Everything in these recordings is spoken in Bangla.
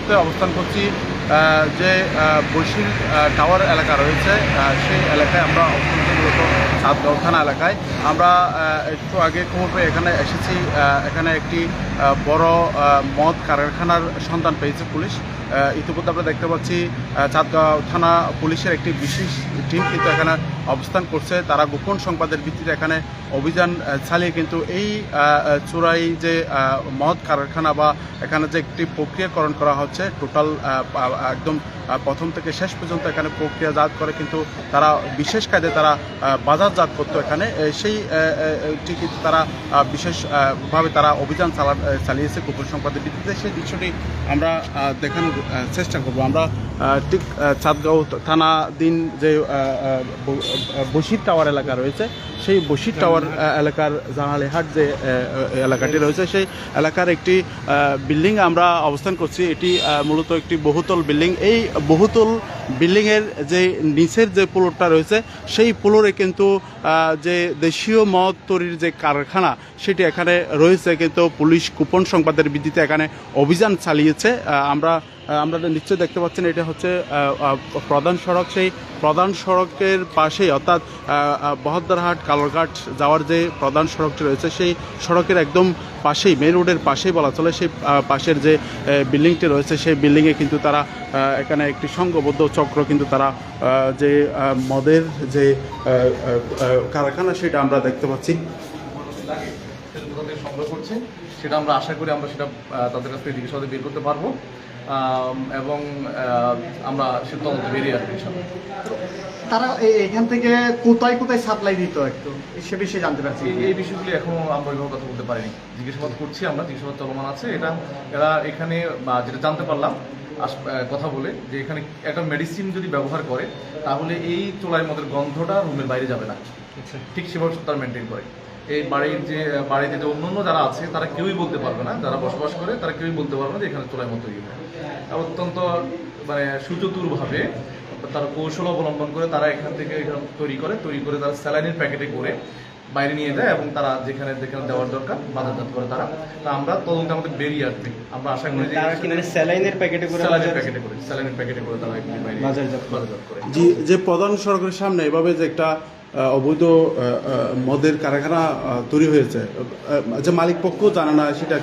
মুহূর্তে অবস্থান করছি যে বসির টাওয়ার এলাকা রয়েছে সেই এলাকায় আমরা অবস্থান করছি, মূলত চাঁদগাঁও থানা এলাকায়। আমরা একটু আগে খবর পেয়ে এখানে এসেছি। এখানে একটি বড় মদ কারখানার সন্ধান পেয়েছে পুলিশ। ইতিমধ্যে আমরা দেখতে পাচ্ছি চাঁদগাঁও থানা পুলিশের একটি বিশেষ টিম কিন্তু এখানে অবস্থান করছে। তারা গোপন সংবাদের ভিত্তিতে এখানে অভিযান চালিয়ে কিন্তু এই চোরাই যে মদ কারখানা বা এখানে যে একটি প্রক্রিয়াকরণ করা হচ্ছে টোটাল একদম প্রথম থেকে শেষ পর্যন্ত এখানে প্রক্রিয়াজাত করে কিন্তু তারা বিশেষ কায়দে তারা বাজারজাত করতো এখানে সেইটি কিন্তু তারা বিশেষভাবে তারা অভিযান চালিয়েছে গোপন সংবাদের ভিত্তিতে। সেই দৃশ্যটি আমরা দেখানোর চেষ্টা করব। আমরা ঠিক চাঁদগাঁও থানাধীন যে বসির টাওয়ার এলাকা রয়েছে সেই বসির টাওয়ার এলাকার জানালিহাট যে এলাকাটি রয়েছে সেই এলাকার একটি বিল্ডিং আমরা অবস্থান করছি। এটি মূলত একটি বহুতল বিল্ডিং। এই বহুতল বিল্ডিংয়ের যে নিচের যে ফ্লোরটা রয়েছে সেই ফ্লোরে কিন্তু যে দেশীয় মদ তৈরির যে কারখানা সেটি এখানে রয়েছে, কিন্তু পুলিশ গোপন সংবাদের ভিত্তিতে এখানে অভিযান চালিয়েছে। আমরা নিশ্চয়ই দেখতে পাচ্ছেন এটা হচ্ছে প্রধান সড়ক। সেই প্রধান সড়কের পাশেই অর্থাৎ বহদ্দারহাট কালরঘাট যাওয়ার যে প্রধান সড়কটি রয়েছে সেই সড়কের একদম পাশেই, মেন রোডের পাশেই বলা চলে, সেই পাশের যে বিল্ডিংটি রয়েছে সেই বিল্ডিংয়ে কিন্তু তারা এখানে একটি সংঘবদ্ধ চক্র কিন্তু তারা যে মদের যে কারখানা সেটা আমরা দেখতে পাচ্ছি সংগ্রহ করছে। সেটা আমরা আশা করি আমরা সেটা তাদের কাছ থেকে জিজ্ঞাসাবাদে বের করতে পারবো এবং আমরা সে তদন্তে বেরিয়ে আসবো। তারা এখান থেকে কোথায় কোথায় সাপ্লাই দিত একটু সে বিষয়ে জানতে পারছি। এই বিষয়গুলি এখনো আমরা ওইভাবে কথা বলতে পারিনি, জিজ্ঞাসাবাদ করছি, আমরা জিজ্ঞাসাবাদ চলমান আছে। এরা এখানে যেটা জানতে পারলাম কথা বলে যে এখানে একটা মেডিসিন যদি ব্যবহার করে তাহলে এই চোলাই মদের গন্ধটা রুমের বাইরে যাবে না, ঠিক সেভাবে তারা মেনটেন করে। এই বাড়িতে যে অন্য যারা আছে তারা কেউই বলতে পারবে না, যারা বসবাস করে তারা কেউই বলতে পারবে না যে এখানে চোলাই মদ তৈরি হয়। অত্যন্ত সুচতুরভাবে তারা কৌশল অবলম্বন করে তারা এখান থেকে তৈরি করে তারা স্যালাইনের প্যাকেটে করে বাইরে নিয়ে যায় এবং তারা যেখানে দেওয়ার দরকার বাজারজাত করে তারা। তা আমরা তদন্তে আমাদের বেরিয়ে আসবে। আমরা আশা করি যে স্যালাইনের প্যাকেটে করে তারা বাজারজাত করে। যে প্রধান সড়কের সামনে এভাবে যে একটা অবৈধ মদের কারখানা তৈরি হয়েছে, যে মালিক পক্ষ জানে না, সেটা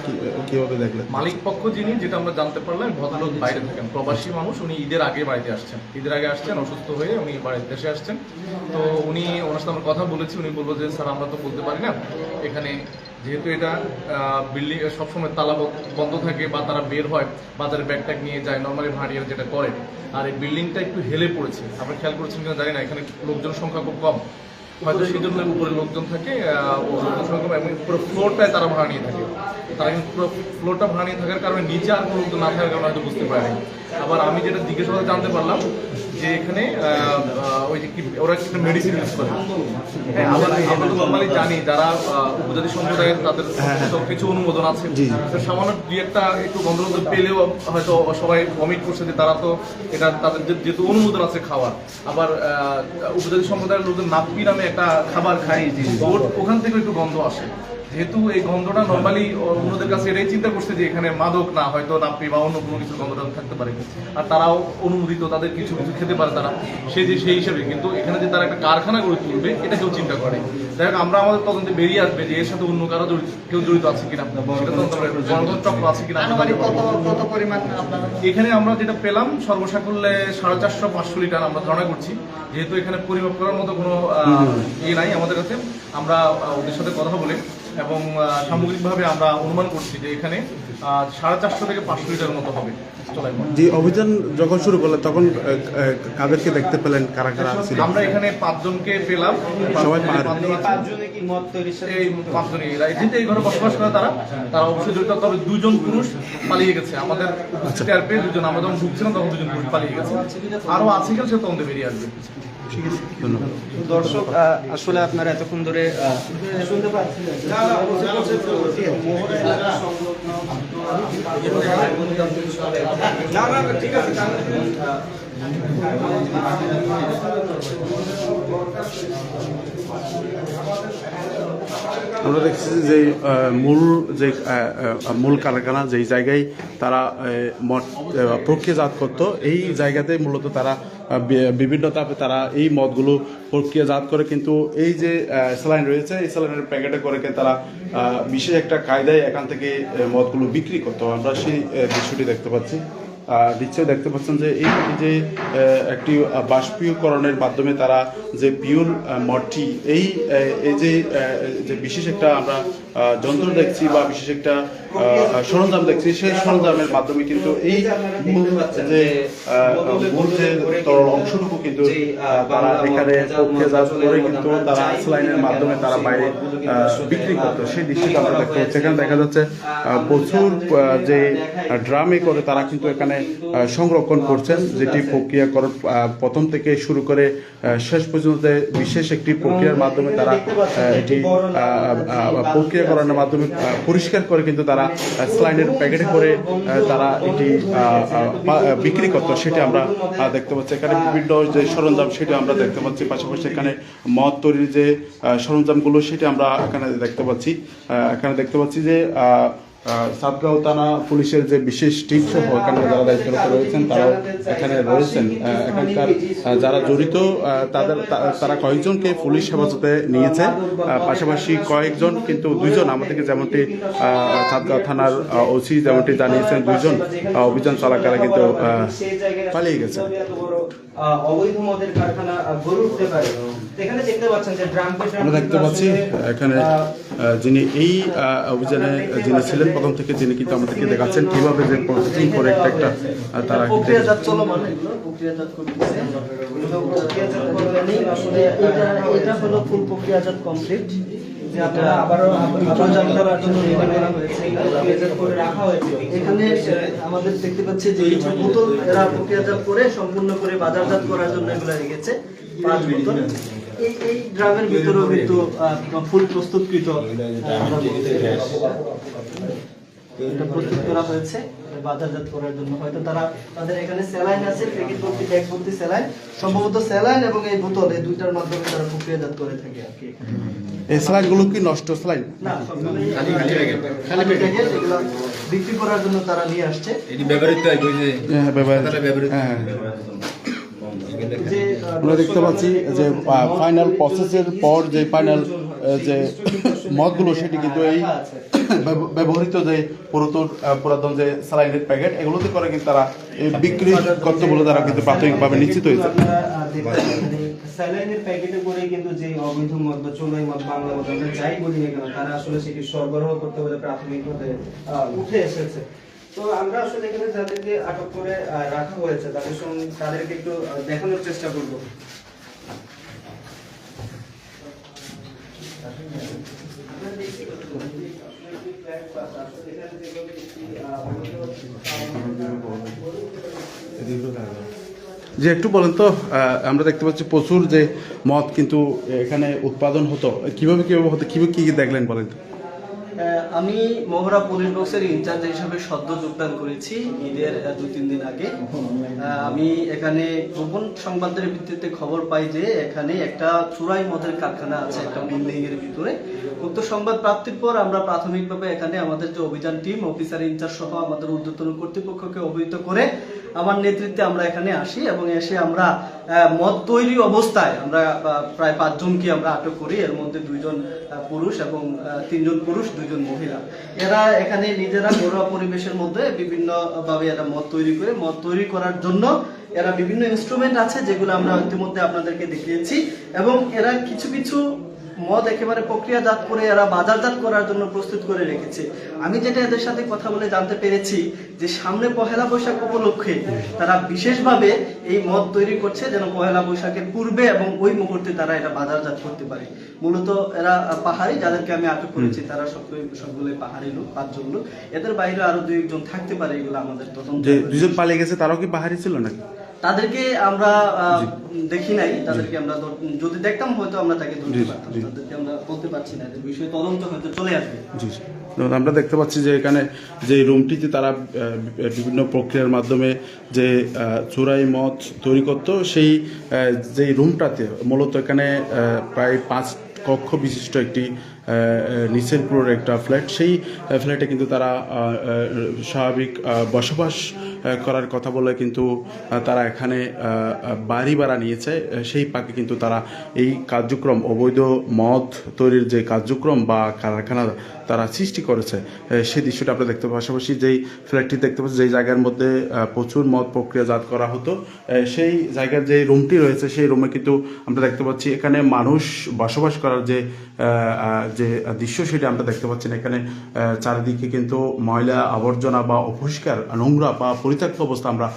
কিভাবে দেখলেন? মালিক পক্ষ যিনি, যেটা আমরা জানতে পারলাম, ভদ্রলোক বাইরে থাকেন, প্রবাসী মানুষ। উনি ঈদের আগে বাড়িতে আসছেন, অসুস্থ হয়ে উনি বাড়িতে দেশে আসছেন। তো ওনার সাথে আমরা কথা বলেছি। উনি বললো যে স্যার আমরা তো বলতে পারি না, এখানে যেহেতু এটা বিল্ডিং সবসময় তালা বন্ধ থাকে বা তারা বের হয় বাজারে ব্যাগ ট্যাগ নিয়ে যায়, নর্মালি ভাড়িয়ারা যেটা করে। আর এই বিল্ডিংটা একটু হেলে পড়েছে, আমরা খেয়াল করেছেন কিনা জানি না, এখানে লোকজন সংখ্যা খুব কম, হয়তো সেই জন্য উপরে লোকজন থাকে এবং পুরো ফ্লোরটায় তারা ভাড়া নিয়ে থাকে। তারা কিন্তু পুরো ফ্লোরটা ভাড়া নিয়ে থাকার কারণে নিচে আর কোনো লোকজন না থাকার কারণে হয়তো বুঝতে পারেনি। আবার আমি যেটা জিজ্ঞাসাবাদে জানতে পারলাম যে এখানে ওই যে ওরা একটা মেডিসিন ইউজ করে। হ্যাঁ, আমরা তো নর্মালি জানি যারা উপজাতি সম্প্রদায়ের তাদের কিছু অনুমোদন আছে, সামান্য দুই একটা একটু গন্ধ পেলেও হয়তো সবাই ভমিট করছে যে তারা তো এটা তাদের যেহেতু অনুমোদন আছে খাওয়ার। আবার উপজাতি সম্প্রদায়ের লোকদের নাপ্পি নামে একটা খাবার খাই, ওখান থেকে একটু গন্ধ আসে। যেহেতু এই গন্ধটা নর্মালি অন্যদের কাছে এটাই চিন্তা করছে যে এখানে মাদক না, হয়তো নাপ্পি বা অন্য কোনো কিছু গন্ধটা থাকতে পারে, আর তারাও অনুমোদিত, তাদের কিছু খেতে পারে তারা, সেই হিসাবে। কিন্তু এখানে যে তারা একটা কারখানা গড়ে তুলবে এটা কেউ চিন্তা করে। যাই হোক, আমরা আমাদের তদন্তে বেরিয়ে আসবে যে এর সাথে অন্য কারো কেউ জড়িত আছে কিনা, চক্র আছে কিনা। এখানে আমরা যেটা পেলাম সর্বসাকুল্যে 450-500 লিটার আমরা ধারণা করছি। যেহেতু এখানে পরিমাপ করার মতো কোনো নাই আমাদের কাছে, আমরা ওদের সাথে কথা বলে এবং সামগ্রিকভাবে আমরা অনুমান করছি যে এখানে 450 থেকে 500 লিটার মতো হবে। যে অভিযান যখন শুরু করলেন তখন কাদেরকে দেখতে পেলেন, কারা কারা ছিল? আমরা এখানে 5 জনকে পেলাম। সবাই 5 জনই এই ঘরে বসবাস করে, তারা অবশ্যই জড়িত। তবে 2 জন পুরুষ পালিয়ে গেছে আমাদের টের পেয়ে। 2 জন আমরা যখন ঢুকছিলাম তখন 2 জন পুরুষ পালিয়ে গেছে। আরো আছে কিনা সে তদন্তে বেরিয়ে আসবে। ঠিক আছে, ধন্যবাদ। দর্শক, আসলে আপনারা এতক্ষণ ধরে শুনতে পাচ্ছিলেন ঠিক আছে। আমরা দেখছি যে মূল কারখানা যেই জায়গায় তারা মদ প্রক্রিয়াজাত করতো, এই জায়গাতে মূলত তারা বিভিন্ন তাপে তারা এই মদগুলো প্রক্রিয়াজাত করে, কিন্তু এই যে স্যালাইন রয়েছে এই স্যালাইনের প্যাকেটে করে তারা বিশেষ একটা কায়দায় এখান থেকে মদগুলো বিক্রি করতো। আমরা সেই দৃশ্যটি দেখতে পাচ্ছি। নিশ্চয়ই দেখতে পাচ্ছেন যে এই যে একটি বাষ্পীয়করণের মাধ্যমে তারা যে পিওর মদটি এই যে বিশেষ একটা আমরা যন্ত্র দেখছি বা বিশেষ একটা সরঞ্জাম দেখছি, সেই সরঞ্জামের মাধ্যমে কিন্তু এই মূল যে তরল অংশটুকু কিন্তু তারা এখানে প্রক্রিয়াজাত করে কিন্তু তারা স্যালাইনের মাধ্যমে তারা বাইরে বিক্রি করতো। সেই দৃশ্যটা আমরা দেখতে পাচ্ছি। এখানে দেখা যাচ্ছে প্রচুর যে ড্রামে করে তারা কিন্তু এখানে সংরক্ষণ করছেন, যেটি প্রক্রিয়াকরণ প্রথম থেকে শুরু করে শেষ পর্যন্ত বিশেষ একটি প্রক্রিয়ার মাধ্যমে তারা এটি প্রক্রিয়াকরণের মাধ্যমে পরিষ্কার করে কিন্তু তারা স্যালাইনের প্যাকেটে করে তারা এটি বিক্রি করতো, সেটি আমরা দেখতে পাচ্ছি। এখানে বিভিন্ন যে সরঞ্জাম সেটি আমরা দেখতে পাচ্ছি, পাশাপাশি এখানে মদ তৈরির যে সরঞ্জামগুলো সেটি আমরা এখানে দেখতে পাচ্ছি। এখানে দেখতে পাচ্ছি যে সাতগাঁও থানা পুলিশের যে বিশেষ টিম সহ এখানে যারা দায়িত্বরত রয়েছেন তারাও এখানে রয়েছেন। এখানকার যারা জড়িত তারা কয়েকজনকে পুলিশ হেফাজতে নিয়েছে, পাশাপাশি কয়েকজন কিন্তু দুইজন আমাদেরকে যেমনটি সাতগাঁও থানার ওসি যেমনটি জানিয়েছেন, দুইজন অভিযান চলাকালে কিন্তু পালিয়ে গেছে। অবৈধ মদের কারখানা গড়ে উঠতে পারে। এখানে দেখতে পাচ্ছেন যে আমরা দেখতে পাচ্ছি এখানে যিনি এই অভিযানে যিনি ছিলেন প্রথম থেকে, যিনি কিন্তু আমাদেরকে দেখাচ্ছেন কিভাবে যে প্রসেসিং করে একটা তারা প্রক্রিয়াজাত চলমান, এগুলো প্রক্রিয়াজাত করতেছে। আসলে এটা হলো ফুল প্রক্রিয়াজাত কমপ্লিট, যে আপনারা আবারও প্রচার করার জন্য নির্মাণ করা হয়েছে, প্রক্রিয়াজাত করে রাখা হয়েছে। এখানে আমাদের দেখতে পাচ্ছি যে কিছু বোতল এরা প্রক্রিয়াজাত করে সম্পূর্ণ করে বাজারজাত করার জন্য এগুলো রেখেছে 5 বোতল। এই ড্রামের ভিতরেও কিন্তু ফুল প্রস্তুতকৃত এটা প্রস্তুত করা হয়েছে বাজারজাত করার জন্য। হয়তো তাদের এখানে স্যালাইন আছে, প্যাকেট ভর্তি ব্যাগ ভর্তি স্যালাইন, সম্ভবত স্যালাইন এবং এই বোতল এই দুইটার মাধ্যমে তারা প্রক্রিয়াজাত করে থাকে আর কি। এই স্যালাইনগুলো কি নষ্ট স্যালাইন না, খালি প্যাকেট, এগুলো বিক্রি করার জন্য তারা নিয়ে আসছে। এটি ব্যবহৃত হয় ওই যে ব্যবহৃত আমরা দেখতে পাচ্ছি যে ফাইনাল প্রসেসের পর যে ফাইনাল যে মদগুলো সেটি কিন্তু এই ব্যবহৃত যে পুরাতন যে স্যালাইনের প্যাকেট এগুলোতে করে কিন্তু তারা বিক্রি করতে বলে তারা কিন্তু প্রাথমিকভাবে নিশ্চিত হয়েছে। স্যালাইনের প্যাকেটে করে কিন্তু যে অবৈধ মদ বা চোলাই মদ বাংলা মদ আমরা যাই বলি না কেন, তারা আসলে সেটি সরবরাহ করতে বলে প্রাথমিকভাবে উঠে এসেছে। তো আমরা আসলে এখানে যাদেরকে আটক করে রাখা হয়েছে তাদেরকে একটু দেখানোর চেষ্টা করব। যে একটু বলেন তো, আমরা দেখতে পাচ্ছি প্রচুর যে মদ কিন্তু এখানে উৎপাদন হতো, কিভাবে হতো, কি দেখলেন বলেন তো? আমি মহড়া পুলিশ বক্সের ইনচার্জ হিসেবে সদ্য যোগদান করেছি ঈদের 2-3 দিন আগে। আমি এখানে গোপন সংবাদের ভিত্তিতে খবর পাই যে এখানে একটা চুরাই মদের কারখানা আছে একটা বিল্ডিং এর ভিতরে। উক্ত সংবাদ প্রাপ্তির পর আমরা প্রাথমিকভাবে এখানে আমাদের যে অভিযান টিম অফিসার ইনচার্জ সহ আমাদের ঊর্ধ্বতন কর্তৃপক্ষকে অবহিত করে আমার নেতৃত্বে আমরা এখানে আসি এবং এসে আমরা মদ তৈরি অবস্থায় আমরা প্রায় 5 জনকে আমরা আটক করি। এর মধ্যে 2 জন পুরুষ এবং 3 জন পুরুষ 2 জন মহিলা। এরা এখানে নিজেরা ঘরোয়া পরিবেশের মধ্যে বিভিন্ন ভাবে এরা মদ তৈরি করে, মদ তৈরি করার জন্য এরা বিভিন্ন ইনস্ট্রুমেন্ট আছে যেগুলো আমরা ইতিমধ্যে আপনাদেরকে দেখিয়েছি, এবং এরা কিছু কিছু মদ একেবারে প্রক্রিয়াজাত করে এরা বাজারজাত করার জন্য প্রস্তুত করে রেখেছে। আমি যেটা এদের সাথে কথা বলে জানতে পেরেছি যে সামনে পহেলা বৈশাখ উপলক্ষে তারা বিশেষভাবে এই মদ তৈরি করছে যেন পহেলা বৈশাখের পূর্বে এবং ওই মুহূর্তে তারা এটা বাজারজাত করতে পারে। মূলত এরা পাহাড়ি, যাদেরকে আমি আটক করেছি তারা সবগুলোই পাহাড়ি লোক, 5 জন লোক। এদের বাইরে আরো 2-1 জন থাকতে পারে, এগুলো আমাদের তদন্ত। যে 2 জন পালিয়ে গেছে তারাও কি পাহাড়ি ছিল নাকি? তাদেরকে আমরা দেখি নাই, তাদেরকে আমরা যদি দেখতাম হয়তো আমরা তাকে ধরতে পারতাম, তাদেরকে আমরা বলতে পারছি না, এদের বিষয়ে তদন্ত হয়তো চলে আসবে। জি জি। আমরা দেখতে পাচ্ছি যে এখানে যে রুমটিতে তারা বিভিন্ন প্রক্রিয়ার মাধ্যমে যে চোরাই মদ তৈরি করতো, সেই যে রুমটাতে মূলত এখানে প্রায় 5 কক্ষ বিশিষ্ট একটি নিচের ফ্লোরের একটা ফ্ল্যাট, সেই ফ্ল্যাটে কিন্তু তারা স্বাভাবিক বসবাস করার কথা বলে কিন্তু তারা এখানে বাড়ি ভাড়া নিয়েছে। সেই পাকে কিন্তু তারা এই কার্যক্রম, অবৈধ মদ তৈরির যে কার্যক্রম বা কারখানা তারা সৃষ্টি করেছে, সেই দৃশ্যটা আমরা দেখতে পাশাপাশি যেই ফ্ল্যাটটি দেখতে পাচ্ছি, যেই জায়গার মধ্যে প্রচুর মদ প্রক্রিয়াজাত করা হতো, সেই জায়গার যে রুমটি রয়েছে সেই রুমে কিন্তু আমরা দেখতে পাচ্ছি এখানে মানুষ বসবাস করার যে দৃশ্য সেটা আমরা দেখতে পাচ্ছি না। এখানে চারিদিকে কিন্তু ময়লা আবর্জনা বা অপরিষ্কার নোংরা বা পরিত্যক্ত অবস্থা আমরা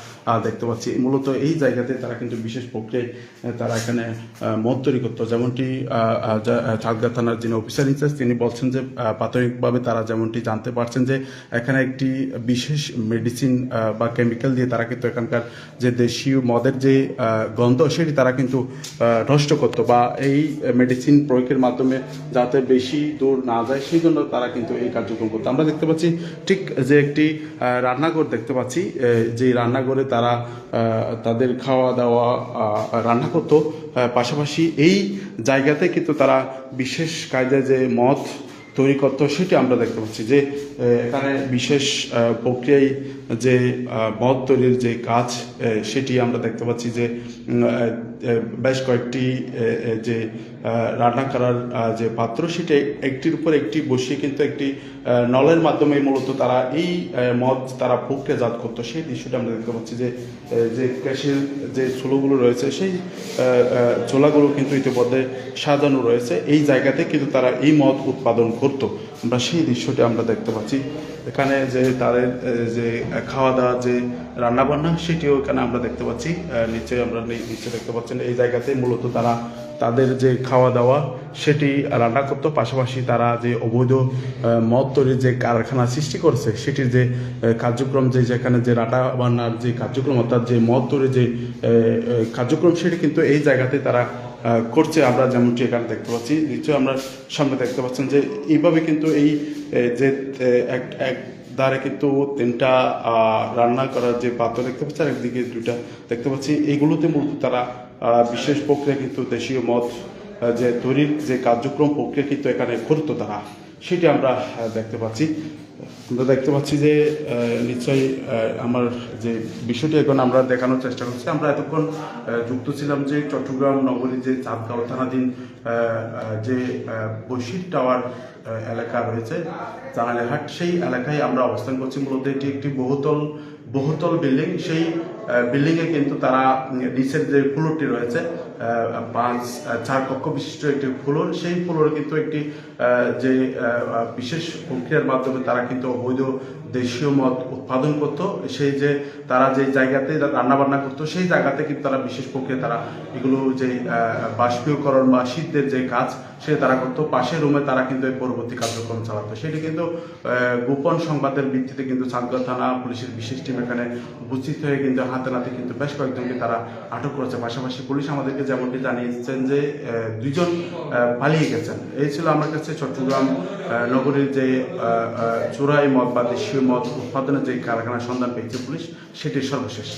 দেখতে পাচ্ছি। মূলত এই জায়গাতে তারা কিন্তু বিশেষ প্রক্রিয়ায় তারা এখানে মদ তৈরি করতো। যেমনটি চাঁদগাঁ থানার যিনি অফিসার ইনচার্জ তিনি বলছেন যে প্রাথমিকভাবে তারা যেমনটি জানতে পারছেন যে এখানে একটি বিশেষ মেডিসিন বা কেমিক্যাল দিয়ে তারা কিন্তু এখানকার যে দেশীয় মদের যে গন্ধ সেটি তারা কিন্তু নষ্ট করতো, বা এই মেডিসিন প্রয়োগের মাধ্যমে যাতে বেশি দূর না যায় সেই জন্য তারা কিন্তু এই কার্যক্রম করতো। আমরা দেখতে পাচ্ছি ঠিক যে একটি রান্নাঘর দেখতে পাচ্ছি, যে রান্নাঘরে তারা তাদের খাওয়া দাওয়া রান্না করতো, পাশাপাশি এই জায়গাতে কিন্তু তারা বিশেষ কায়দায় যে মদ তৈরি করতো সেটি আমরা দেখতে পাচ্ছি যে এখানে বিশেষ প্রক্রিয়ায় যে মদ তৈরির যে কাজ সেটি আমরা দেখতে পাচ্ছি যে বেশ কয়েকটি যে রান্না করার যে পাত্র সেটি একটির উপর একটি বসিয়ে কিন্তু একটি নলের মাধ্যমে মূলত তারা এই মদ তারা প্রক্রিয়াজাত করতো, সেই দৃশ্যটা আমরা দেখতে পাচ্ছি যে যে গ্যাসের যে চুলোগুলো রয়েছে সেই চুলাগুলো কিন্তু ইতিমধ্যে সাজানো রয়েছে। এই জায়গাতে কিন্তু তারা এই মদ উৎপাদন করতো, আমরা সেই দৃশ্যটি আমরা দেখতে পাচ্ছি। এখানে যে তাদের যে খাওয়া দাওয়া যে রান্নাবান্না সেটিও এখানে আমরা দেখতে পাচ্ছি, নিচে আমরা নিচে দেখতে পাচ্ছেন এই জায়গাতে মূলত তারা তাদের যে খাওয়া দাওয়া সেটি রান্না করতো, পাশাপাশি তারা যে অবৈধ মদ তৈরির যে কারখানা সৃষ্টি করছে সেটির যে কার্যক্রম, যে যেখানে যে রান্না বান্নার যে কার্যক্রম অর্থাৎ যে মদ তৈরির যে কার্যক্রম সেটি কিন্তু এই জায়গাতে তারা করছে। আমরা যেমনটি এখানে দেখতে পাচ্ছি, নিশ্চয়ই আমরা সামনে দেখতে পাচ্ছেন যে এইভাবে কিন্তু এই যে এক ধারে কিন্তু 3টা রান্না করার যে পাত্র দেখতে পাচ্ছি আর একদিকে 2টা দেখতে পাচ্ছি, এইগুলোতে মূলত তারা বিশেষ প্রক্রিয়া কিন্তু দেশীয় মদ যে তৈরির যে কার্যক্রম প্রক্রিয়া কিন্তু এখানে করতো তারা, সেটি আমরা দেখতে পাচ্ছি। আমরা দেখতে পাচ্ছি যে নিশ্চয়ই আমার যে বিষয়টি এখন আমরা দেখানোর চেষ্টা করছি, আমরা এতক্ষণ যুক্ত ছিলাম যে চট্টগ্রাম নগরীর যে চাঁদগাঁও থানাধীন যে বশির টাওয়ার এলাকা রয়েছে জানালেহাট, সেই এলাকায় আমরা অবস্থান করছি। মূলত এটি একটি বহুতল বিল্ডিং, সেই বিল্ডিংয়ে কিন্তু তারা নিচের যে ফ্লোরটি রয়েছে 4 কক্ষ বিশিষ্ট একটি ফ্লোর, সেই ফ্লোরে কিন্তু একটি যে বিশেষ প্রক্রিয়ার মাধ্যমে তারা কিন্তু অবৈধ দেশীয় মদ উৎপাদন করতো। সেই যে তারা যে জায়গাতে রান্নাবান্না করতো সেই জায়গাতে কিন্তু তারা বিশেষ প্রক্রিয়া তারা এগুলো যে বাষ্পীয়করণ বা শীতের যে কাজ সেটা তারা করতো। পাশের রুমে তারা কিন্তু এই পরবর্তী কার্যক্রম চালাতো। সেটি কিন্তু গোপন সংবাদের ভিত্তিতে কিন্তু চাঁদগাঁও থানা পুলিশের বিশেষ টিম এখানে উপস্থিত হয়ে কিন্তু হাতে নাতে কিন্তু বেশ কয়েকজনকে তারা আটক করেছে। পাশাপাশি পুলিশ আমাদেরকে যেমনটি জানিয়েছেন যে 2 জন পালিয়ে গেছেন। এই ছিল আমার কাছে চট্টগ্রাম নগরীর যে চোরাই মদ বা দেশীয় মদ উৎপাদনের যে কারখানার সন্ধান পেয়েছে পুলিশ, সেটির সর্বশেষ।